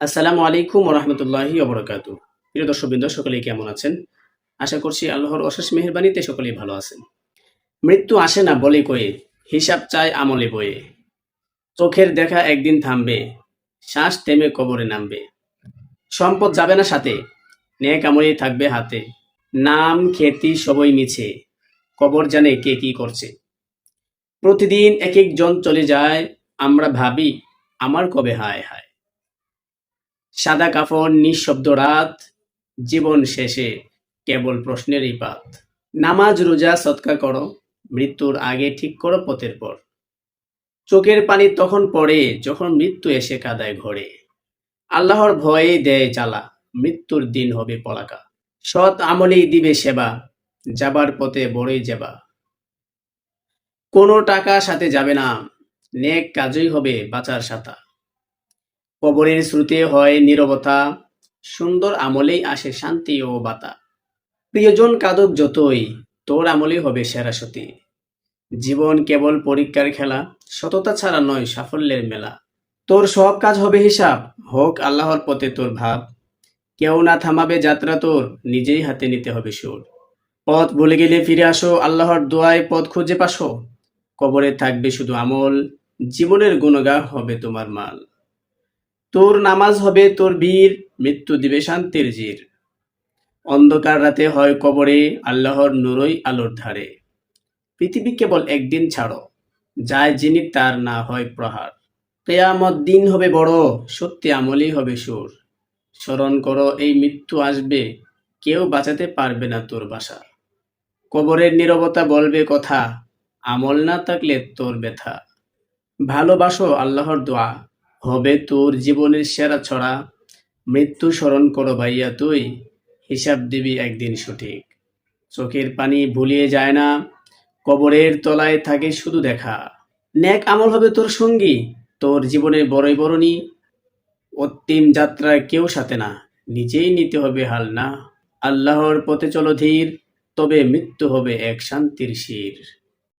আসসালামু আলাইকুম রহমতুল্লাহি ওবরাকাতু। প্রিয় দর্শকবৃন্দ, সকলেই কেমন আছেন? আশা করছি আল্লাহর অশেষ মেহেরবানিতে সকলেই ভালো আছেন। মৃত্যু আসে না বলে কয়ে, হিসাব চায় আমলে বয়ে। চোখের দেখা একদিন থামবে, শ্বাস থেমে কবরে নামবে। সম্পদ যাবে না সাথে, নেক আমলেই থাকবে হাতে। নাম খ্যাতি সবই মিছে, কবর জানে কে কি করছে। প্রতিদিন এক একজন চলে যায়, আমরা ভাবি আমার কবে হায় হায়। সাদা কাফন, নিঃশব্দ রাত, জীবন শেষে কেবল প্রশ্নেরই পাত। নামাজ রোজা সৎকার করো, মৃত্যুর আগে ঠিক করো পথের পর। চোখের পানি তখন পড়ে যখন মৃত্যু এসে কাদায় ঘরে। আল্লাহর ভয়ে দেয় চালা, মৃত্যুর দিন হবে পলাকা। সৎ আমলেই দিবে সেবা, যাবার পথে বড়ই যাবা। কোনো টাকা সাথে যাবে না, নেক কাজই হবে বাঁচার সাথা। কবরের শ্রুতে হয় নীরবতা, সুন্দর আমলেই আসে শান্তি ও বাতা। প্রিয়জন কাঁদুক যতই, তোর আমলেই হবে সেরা সতী। জীবন কেবল পরীক্ষার খেলা, সততা ছাড়া নয় সাফল্যের মেলা। তোর সব কাজ হবে হিসাব, হোক আল্লাহর পথে তোর ভাব। কেউ না থামাবে যাত্রা তোর, নিজেই হাতে নিতে হবে সুর। পথ ভুলে গেলে ফিরে আসো, আল্লাহর দোয়ায় পথ খুঁজে পাসো। কবরে থাকবে শুধু আমল, জীবনের গুণগান হবে তোমার মাল। তোর নামাজ হবে তোর বীর, মৃত্যু দিবে শান্তির জির। অন্ধকার রাতে হয় কবরে, আল্লাহর নূরই আলোর ধারে। পৃথিবী কেবল একদিন ছাড়ো, যায় যিনি তার না হয় প্রহার। কেয়ামত দিন হবে বড়, সত্যি আমলই হবে সুর। স্মরণ করো এই মৃত্যু আসবে, কেউ বাঁচাতে পারবে না তোর বাসা। কবরের নীরবতা বলবে কথা, আমল না থাকলে তোর ব্যথা। ভালোবাসো আল্লাহর দোয়া, হবে তোর জীবনের সেরা ছড়া। মৃত্যু স্মরণ করো ভাইয়া তুই, হিসাব দিবি একদিন সঠিক। চোখের পানি ভুলিয়ে যায় না, কবরের তলায় থাকে শুধু দেখা। নেক আমল হবে তোর সঙ্গী, তোর জীবনের বড়ই বরণী। অন্তিম যাত্রায় কেউ সাথে না, নিজেই নিতে হবে হাল না। আল্লাহর পথে চলো ধীর, তবে মৃত্যু হবে এক শান্তির শির।